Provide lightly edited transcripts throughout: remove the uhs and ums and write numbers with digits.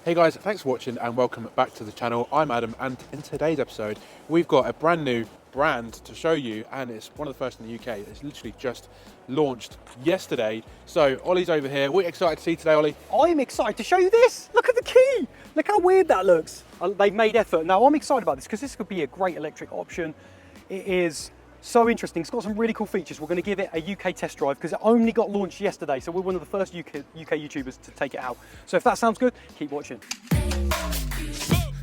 Hey guys, thanks for watching and welcome back to the channel. I'm Adam, and in today's episode we've got a brand new brand to show you, and it's one of the first in the UK. It's literally just launched yesterday. So Ollie's over here. We're excited to see today, Ollie. I'm excited to show you this. Look at the key. Look how weird that looks. They've made effort. Now I'm excited about this because this could be a great electric option. It is so interesting. It's got some really cool features. We're going to give it a UK test drive because it only got launched yesterday. So we're one of the first UK YouTubers to take it out. So if that sounds good, keep watching.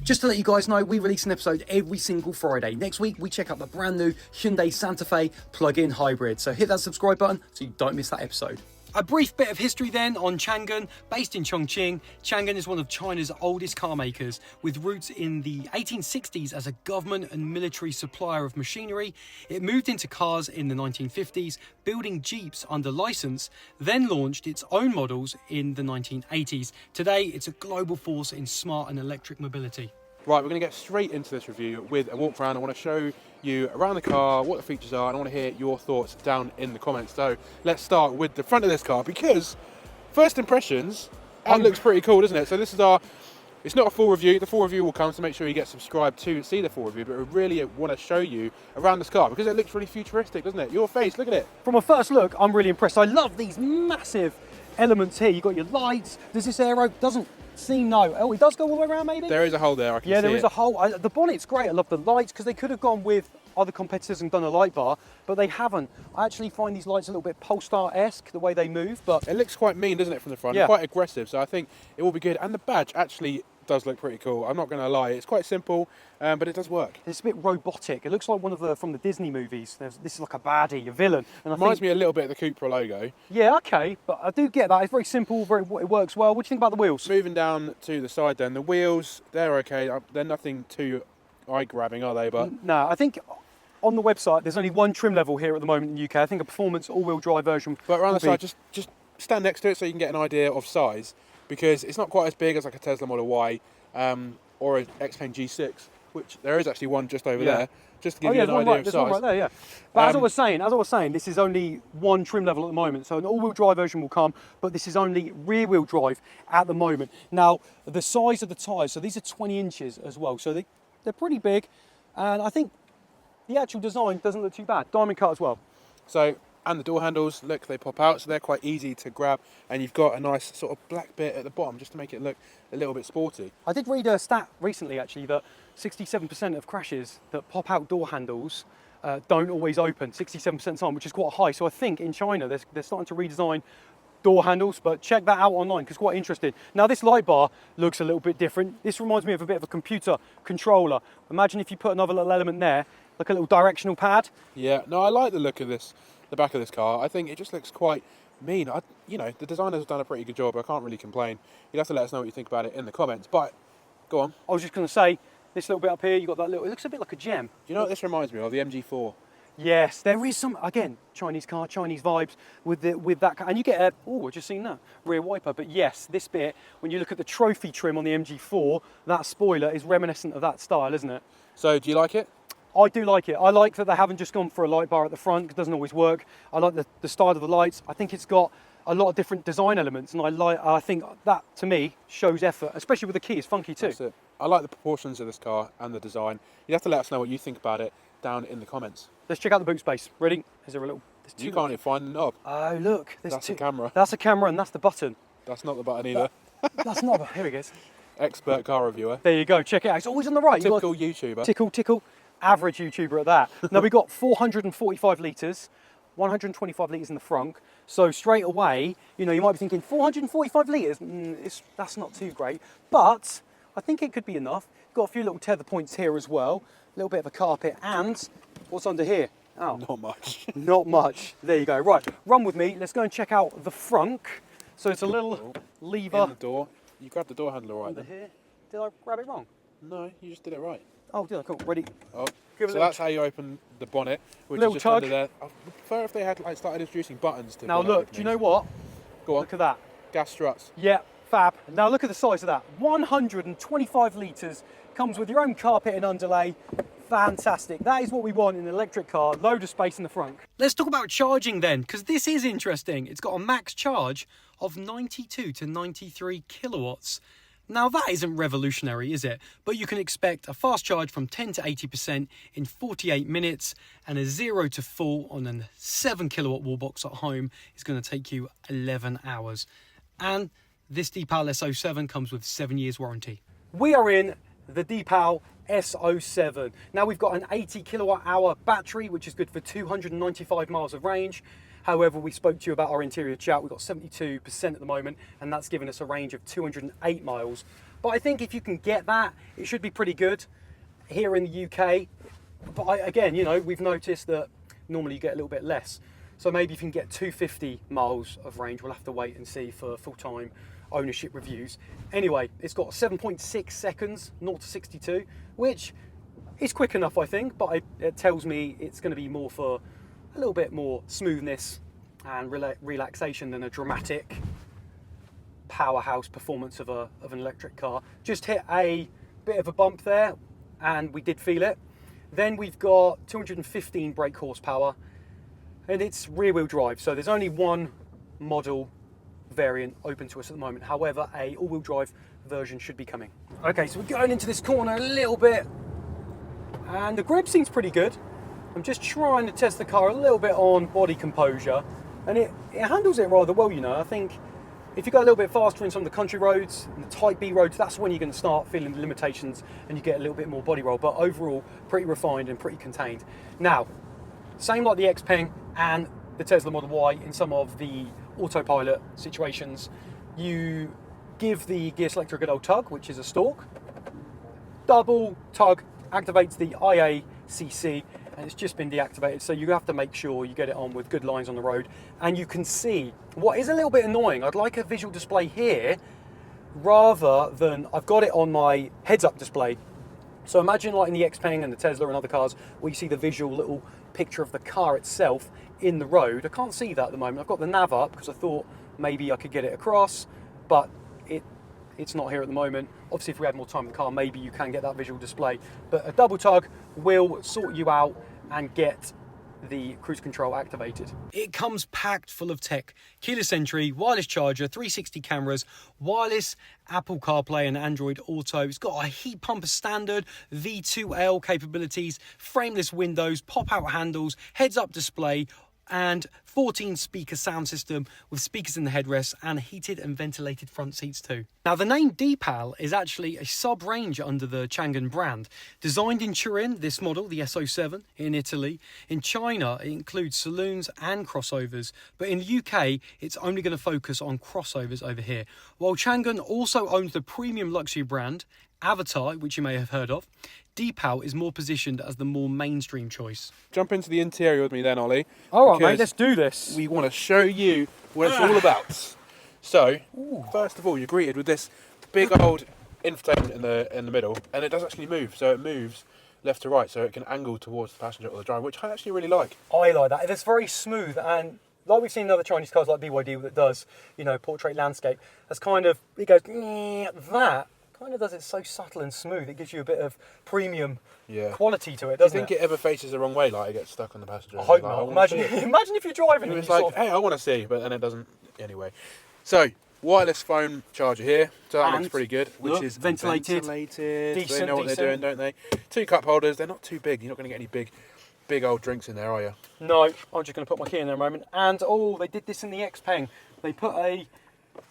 Just to let you guys know, we release an episode every single Friday. Next week, we check out the brand new Hyundai Santa Fe plug-in hybrid. So hit that subscribe button so you don't miss that episode. A brief bit of history then on Changan. Based in Chongqing, Changan is one of China's oldest car makers, with roots in the 1860s as a government and military supplier of machinery. It moved into cars in the 1950s, building Jeeps under license, then launched its own models in the 1980s. Today, it's a global force in smart and electric mobility. Right, we're going to get straight into this review with a walk around. I want to show you around the car, what the features are, and I want to hear your thoughts down in the comments. So let's start with the front of this car, because first impressions, it looks pretty cool, doesn't it? So this is it's not a full review. The full review will come, so make sure you get subscribed to see the full review, but we really want to show you around this car because it looks really futuristic, doesn't it? Your face, look at it. From a first look, I'm really impressed. I love these massive elements here. You've got your lights. Does this aero, doesn't seem, no. Oh, it does go all the way around maybe? There is a hole there, I can see Yeah, there it. is a hole. The bonnet's great. I love the lights because they could have gone with other competitors and done a light bar, but they haven't. I actually find these lights a little bit Polestar-esque, the way they move, but... It looks quite mean, doesn't it, from the front? Yeah. Quite aggressive, so I think it will be good. And the badge actually does look pretty cool. I'm not going to lie. It's quite simple, but it does work. It's a bit robotic. It looks like one of the from the Disney movies. This is like a baddie, a villain. And Reminds me a little bit of the Cupra logo. Yeah, okay, but I do get that. It's very simple, it works well. What do you think about the wheels? Moving down to the side then, the wheels, they're okay. They're nothing too eye-grabbing, are they? But No, I think on the website there's only one trim level here at the moment in the UK. I think a performance all-wheel drive version. But around the side, just stand next to it so you can get an idea of size, because it's not quite as big as like a Tesla Model Y or an XPENG G6, which there is actually one just over there, just to give you an idea of size. One right there, yeah. But as I was saying, this is only one trim level at the moment. So an all-wheel drive version will come, but this is only rear-wheel drive at the moment. Now, the size of the tyres, so these are 20 inches as well, so they're pretty big, and I think the actual design doesn't look too bad. Diamond cut as well. So, and the door handles, look, they pop out, so they're quite easy to grab, and you've got a nice sort of black bit at the bottom just to make it look a little bit sporty. I did read a stat recently actually that 67% of crashes that pop out door handles don't always open, 67% of the time, which is quite high. So I think in China they're starting to redesign door handles, but check that out online because it's quite interesting. Now this light bar looks a little bit different. This reminds me of a bit of a computer controller. Imagine if you put another little element there, like a little directional pad. Yeah, no, I like the look of this, the back of this car. I think it just looks quite mean. You know, the designers have done a pretty good job. I can't really complain. You'd have to let us know what you think about it in the comments, but go on. I was just going to say, this little bit up here, you got that little, it looks a bit like a gem. Do you know what this reminds me of? The MG4. Yes, there is some, again, Chinese car, Chinese vibes with that car. And you get a, oh, I've just seen that, rear wiper. But yes, this bit, when you look at the trophy trim on the MG4, that spoiler is reminiscent of that style, isn't it? So, do you like it? I do like it. I like that they haven't just gone for a light bar at the front. It doesn't always work. I like the style of the lights. I think it's got a lot of different design elements, and I think that, to me, shows effort, especially with the key. It's funky too. That's it. I like the proportions of this car and the design. You have to let us know what you think about it down in the comments. Let's check out the boot space. Ready? Is there a little... You can't even find the knob. Oh, look. That's a camera. That's a camera, and that's the button. That's not the button either. That's not... Here he goes. Expert car reviewer. There you go. Check it out. It's always on the right. Typical YouTuber. Tickle. Average YouTuber at that. Now we've got 445 litres, 125 litres in the frunk. So straight away, you know, you might be thinking 445 litres, that's not too great. But I think it could be enough. Got a few little tether points here as well. A little bit of a carpet. And what's under here? Oh, Not much. Not much. There you go. Right, run with me. Let's go and check out the frunk. So it's a little lever. In the door. You grabbed the door handle right Under there. here. Did I grab it wrong? No, you just did it right. Oh, did I? Cool. Ready? Oh, Give it a so little that's how you open the bonnet, which little is just tug. under there. I would prefer if they had like started introducing buttons to Now bonnet look, do you know openings. what? Go on. Look at that. Gas struts. Yeah, fab. Now look at the size of that. 125 litres. Comes with your own carpet and underlay. Fantastic. That is what we want in an electric car. Load of space in the front. Let's talk about charging then, because this is interesting. It's got a max charge of 92 to 93 kilowatts. Now that isn't revolutionary, is it? But you can expect a fast charge from 10 to 80% in 48 minutes, and a 0 to full on a 7 kilowatt wall box at home is going to take you 11 hours. And this Deepal S07 comes with 7 years warranty. We are in the Deepal S07. Now we've got an 80 kilowatt hour battery, which is good for 295 miles of range. However, we spoke to you about our interior chat. We've got 72% at the moment, and that's given us a range of 208 miles. But I think if you can get that, it should be pretty good here in the UK. But again, you know, we've noticed that normally you get a little bit less. So maybe if you can get 250 miles of range, we'll have to wait and see for full-time ownership reviews. Anyway, it's got 7.6 seconds, 0 to 62, which is quick enough, I think, but it tells me it's going to be more for a little bit more smoothness and relaxation than a dramatic powerhouse performance of an electric car. Just hit a bit of a bump there and we did feel it. Then we've got 215 brake horsepower and it's rear wheel drive. So there's only one model variant open to us at the moment. However, a all-wheel drive version should be coming. Okay, so we're going into this corner a little bit and the grip seems pretty good. I'm just trying to test the car a little bit on body composure, and it handles it rather well, you know. I think if you go a little bit faster in some of the country roads and the type B roads, that's when you're going to start feeling the limitations and you get a little bit more body roll, but overall pretty refined and pretty contained. Now, same like the XPENG and the Tesla Model Y in some of the autopilot situations, you give the gear selector a good old tug, which is a stalk. Double tug activates the IACC, and it's just been deactivated, so you have to make sure you get it on with good lines on the road. And you can see what is a little bit annoying. I'd like a visual display here rather than I've got it on my heads-up display. So imagine like in the XPENG and the Tesla and other cars where you see the visual little picture of the car itself in the road. I can't see that at the moment. I've got the nav up because I thought maybe I could get it across, but it's not here at the moment. Obviously, if we had more time in the car, maybe you can get that visual display. But a double tug will sort you out and get the cruise control activated. It comes packed full of tech. Keyless entry, wireless charger, 360 cameras, wireless Apple CarPlay and Android Auto. It's got a heat pump as standard, V2L capabilities, frameless windows, pop-out handles, heads-up display, and 14 speaker sound system with speakers in the headrests and heated and ventilated front seats too. Now the name Deepal is actually a sub-range under the Changan brand. Designed in Turin, this model, the S07, in Italy. In China, it includes saloons and crossovers, but in the UK, it's only going to focus on crossovers over here. While Changan also owns the premium luxury brand Avatar, which you may have heard of, Deepal is more positioned as the more mainstream choice. Jump into the interior with me then, Ollie. All right, mate, let's do this. We want to show you what it's all about. So, first of all, you're greeted with this big old infotainment in the middle, and it does actually move. So it moves left to right, so it can angle towards the passenger or the driver, which I actually really like. I like that. It's very smooth, and like we've seen in other Chinese cars like BYD that does, you know, portrait landscape. That's kind of, it goes, that kind of does it so subtle and smooth. It gives you a bit of premium quality to it, doesn't it? Do you think it ever faces the wrong way, like it gets stuck on the passenger? I hope not. Imagine if you're driving and it's like, hey, I want to see, but then it doesn't. Anyway, so wireless phone charger here, so that looks pretty good, which is ventilated. Decent, they know what they're doing, don't they? 2 cup holders. They're not too big. You're not going to get any big old drinks in there, are you? No, I'm just going to put my key in there a moment. And they did this in the XPENG. They put a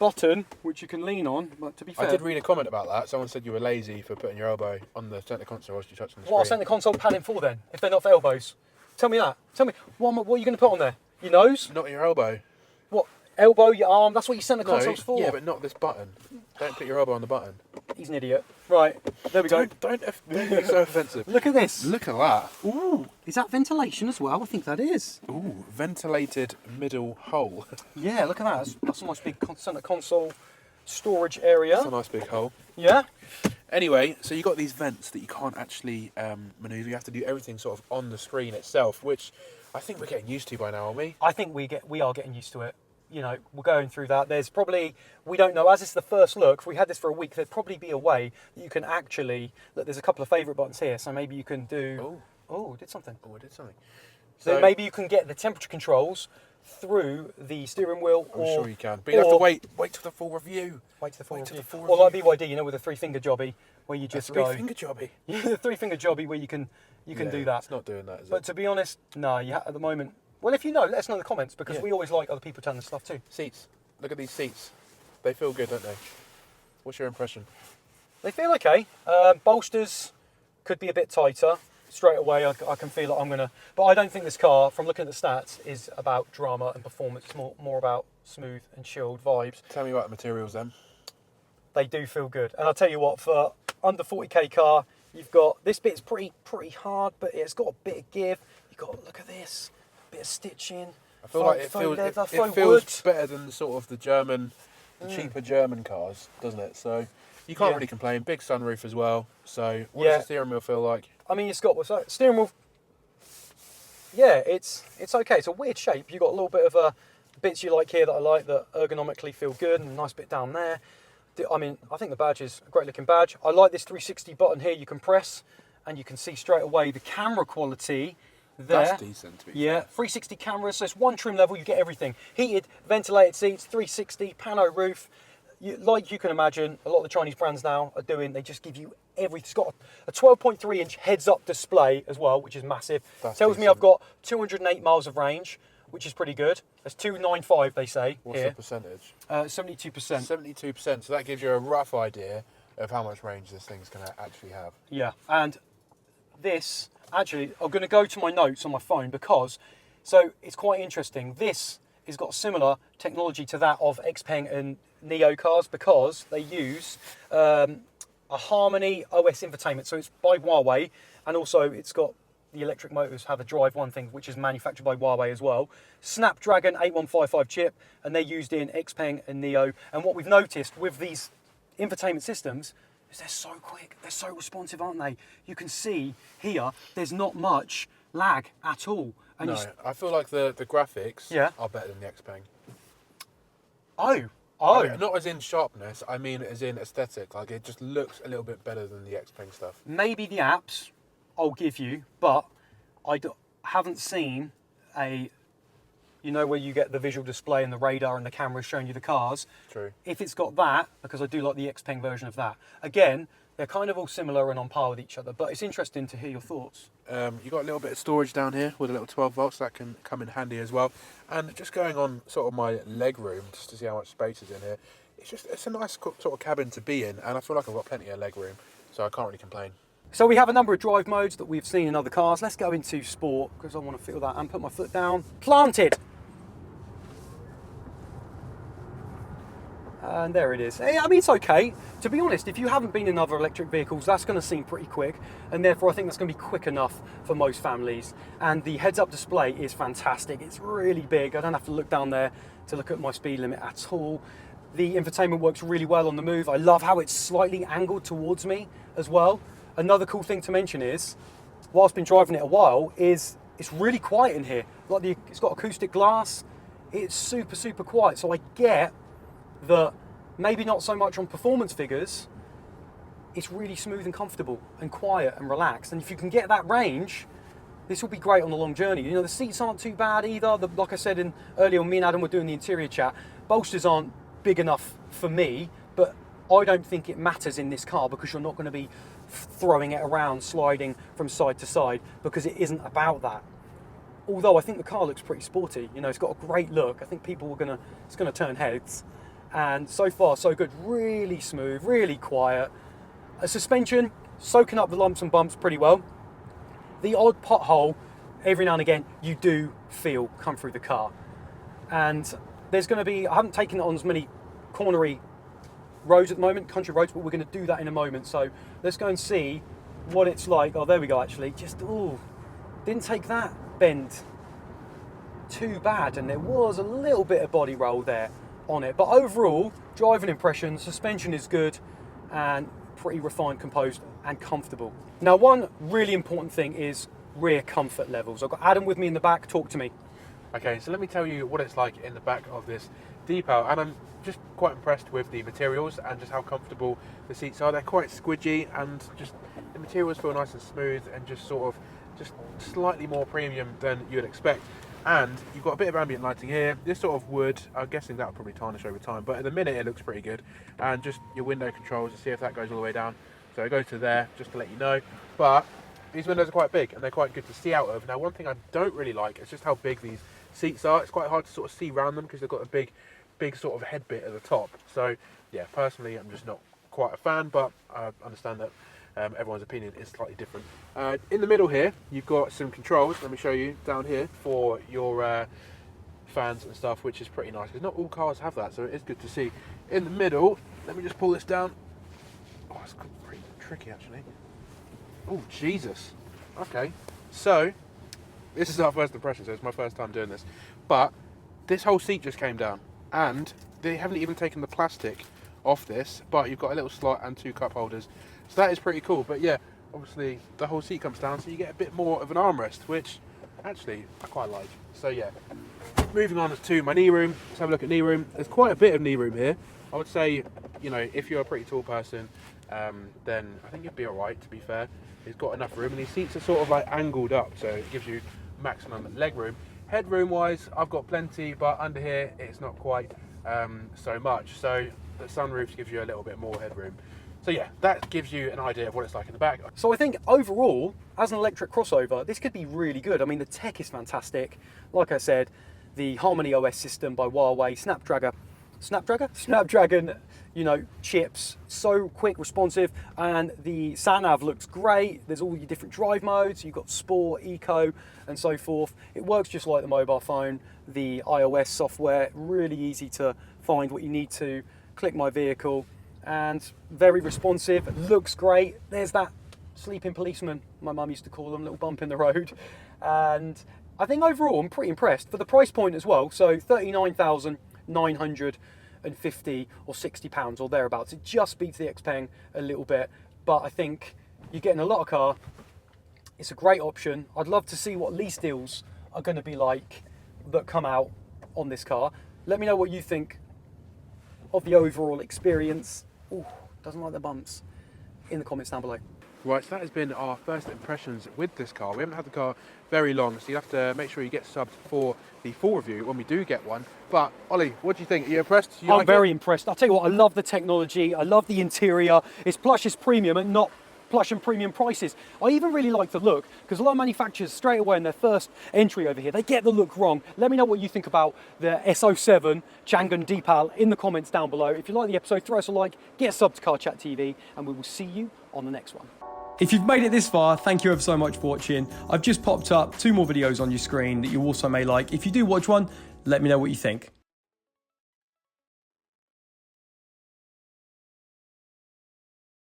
button which you can lean on, but to be fair, I did read a comment about that. Someone said you were lazy for putting your elbow on the centre console whilst you touched on the screen. What are centre console padding for then, if they're not for elbows? Tell me that. Tell me, what are you going to put on there? Your nose? Not your elbow. What? Elbow, your arm? That's what your centre console's for. Yeah, but not this button. Don't put your elbow on the button. He's an idiot. Right, there we go. Don't be so offensive. Look at this. Look at that. Ooh, is that ventilation as well? I think that is. Ooh, ventilated middle hole. Yeah, look at that. That's a nice big centre console storage area. That's a nice big hole. Yeah. Anyway, so you've got these vents that you can't actually manoeuvre. You have to do everything sort of on the screen itself, which I think we're getting used to by now, aren't we? I think we are getting used to it. You know, we're going through that. There's probably, we don't know, as it's the first look, if we had this for a week, there'd probably be a way that you can actually, look, there's a couple of favourite buttons here, so maybe you can do, it did something. Oh, it did something. So maybe you can get the temperature controls through the steering wheel. I'm sure you can. But you have to wait till the full review. Wait till the full Wait till review. the full Or like review. BYD, you know, with a 3-finger jobby, where you just go. 3-finger jobby. Yeah, the 3-finger jobby where you can do that. It's not doing that, is But it? to be honest, no, at the moment. Well, if you know, let us know in the comments, because we always like other people telling us stuff too. Seats. Look at these seats. They feel good, don't they? What's your impression? They feel okay. Bolsters could be a bit tighter. Straight away, I can feel it. I'm gonna, but I don't think this car, from looking at the stats, is about drama and performance. It's more about smooth and chilled vibes. Tell me about the materials then. They do feel good, and I'll tell you what, for under 40k car, you've got this bit's pretty hard, but it's got a bit of give. You've got, look at this, a bit of stitching. I feel like it feels better than sort of the cheaper German cars, doesn't it? So you can't really complain. Big sunroof as well. So what does the steering wheel feel like? I mean, it's got steering wheel. Yeah, it's okay. It's a weird shape. You've got a little bit of bits you like here that I like that ergonomically feel good, and a nice bit down there. I mean, I think the badge is a great looking badge. I like this 360 button here you can press, and you can see straight away the camera quality there. That's decent to be fair. 360 cameras, so it's one trim level, you get everything. Heated, ventilated seats, 360, pano roof. Like you can imagine, a lot of the Chinese brands now are doing, they just give you everything. It's got a 12.3 inch heads up display as well, which is massive. Tells me I've got 208 miles of range, which is pretty good. That's 295, they say. What's the percentage? 72%. 72%. So that gives you a rough idea of how much range this thing's going to actually have. Yeah, and this, actually, I'm going to go to my notes on my phone because, so it's quite interesting. This has got similar technology to that of XPENG and Neo cars because they use a Harmony OS infotainment. So it's by Huawei, and also it's got the electric motors have a Drive 1 thing, which is manufactured by Huawei as well. Snapdragon 8155 chip, and they're used in XPENG and Neo. And what we've noticed with these infotainment systems is they're so quick, they're so responsive, aren't they? You can see here, there's not much lag at all. And no, I feel like the graphics are better than the XPENG. Oh. I mean, not as in sharpness, I mean as in aesthetic. Like, it just looks a little bit better than the XPENG stuff. Maybe the apps I'll give you, but I haven't seen a, you know, where you get the visual display and the radar and the camera showing you the cars. True. If it's got that, because I do like the XPENG version of that. Again, they're kind of all similar and on par with each other, but it's interesting to hear your thoughts. You've got a little bit of storage down here with a little 12 volts, that can come in handy as well. And just going on sort of my leg room, just to see how much space is in here, it's a nice sort of cabin to be in, and I feel like I've got plenty of leg room, so I can't really complain. So we have a number of drive modes that we've seen in other cars. Let's go into sport, because I want to feel that, and put my foot down. Planted! And there it is. I mean, it's okay. To be honest, if you haven't been in other electric vehicles, that's going to seem pretty quick. And therefore, I think that's going to be quick enough for most families. And the heads-up display is fantastic. It's really big. I don't have to look down there to look at my speed limit at all. The infotainment works really well on the move. I love how it's slightly angled towards me as well. Another cool thing to mention is, whilst been driving it a while, is it's really quiet in here. Like it's got acoustic glass. It's super, super quiet. So I get that maybe not so much on performance figures, it's really smooth and comfortable and quiet and relaxed. And if you can get that range, this will be great on the long journey. You know, the seats aren't too bad either. Like I said earlier when me and Adam were doing the interior chat, bolsters aren't big enough for me, but I don't think it matters in this car because you're not going to be throwing it around, sliding from side to side, because it isn't about that. Although I think the car looks pretty sporty. You know, it's got a great look. I think people it's going to turn heads. And so far, so good. Really smooth, really quiet. A suspension, soaking up the lumps and bumps pretty well. The odd pothole, every now and again, you do feel come through the car. And there's going to be, I haven't taken it on as many cornery roads at the moment, country roads, but we're going to do that in a moment. So let's go and see what it's like. Oh, there we go, actually. Just, didn't take that bend too bad. And there was a little bit of body roll there on it, but overall driving impression, suspension is good and pretty refined, composed and comfortable. Now, one really important thing is rear comfort levels. I've got Adam with me in the back. Talk to me. Okay, so let me tell you what it's like in the back of this Deepal, and I'm just quite impressed with the materials and just how comfortable the seats are. They're quite squidgy, and just the materials feel nice and smooth and just sort of just slightly more premium than you'd expect. And you've got a bit of ambient lighting here. This sort of wood, I'm guessing that'll probably tarnish over time, but at the minute it looks pretty good. And just your window controls to see if that goes all the way down. So it goes to there, just to let you know. But these windows are quite big and they're quite good to see out of. Now, one thing I don't really like is just how big these seats are. It's quite hard to sort of see around them because they've got a big sort of head bit at the top. So yeah, personally, I'm just not quite a fan, but I understand that everyone's opinion is slightly different. In the middle here, you've got some controls. Let me show you down here for your fans and stuff, which is pretty nice because not all cars have that, so it is good to see. In the middle, let me just pull this down. Oh, it's pretty tricky actually. Oh, Jesus. Okay, so this is our first impression, so it's my first time doing this. But this whole seat just came down, and they haven't even taken the plastic off this, but you've got a little slot and 2 cup holders. So that is pretty cool. But yeah, obviously the whole seat comes down, so you get a bit more of an armrest, which actually I quite like. So yeah, moving on to my knee room. Let's have a look at knee room. There's quite a bit of knee room here. I would say, you know, if you're a pretty tall person, then I think you'd be alright, to be fair. It's got enough room, and these seats are sort of like angled up, so it gives you maximum leg room. Headroom wise, I've got plenty, but under here it's not quite so much. So the sunroof gives you a little bit more headroom. So yeah, that gives you an idea of what it's like in the back. So I think overall, as an electric crossover, this could be really good. I mean, the tech is fantastic. Like I said, the Harmony OS system by Huawei, Snapdragon, you know, chips, so quick, responsive, and the sat-nav looks great. There's all your different drive modes. You've got Sport, Eco, and so forth. It works just like the mobile phone. The iOS software, really easy to find what you need to. Click my vehicle, and very responsive. Looks great. There's that sleeping policeman, my mum used to call them, little bump in the road. And I think overall, I'm pretty impressed for the price point as well. So 39,950 or £60 or thereabouts. It just beats the XPENG a little bit, but I think you're getting a lot of car. It's a great option. I'd love to see what lease deals are going to be like that come out on this car. Let me know what you think of the overall experience. Ooh, doesn't like the bumps, in the comments down below. Right, so that has been our first impressions with this car. We haven't had the car very long, so you have to make sure you get subbed for the full review when we do get one. But Ollie, what do you think? Are you impressed? I'm very impressed. I'll tell you what, I love the technology. I love the interior. It's plush, it's premium, and not plush and premium prices. I even really like the look, because a lot of manufacturers straight away in their first entry over here, they get the look wrong. Let me know what you think about the S07 Changan Deepal in the comments down below. If you like the episode, throw us a like, get a sub to Car Chat TV, and we will see you on the next one. If you've made it this far, thank you ever so much for watching. I've just popped up 2 more videos on your screen that you also may like. If you do watch one, let me know what you think.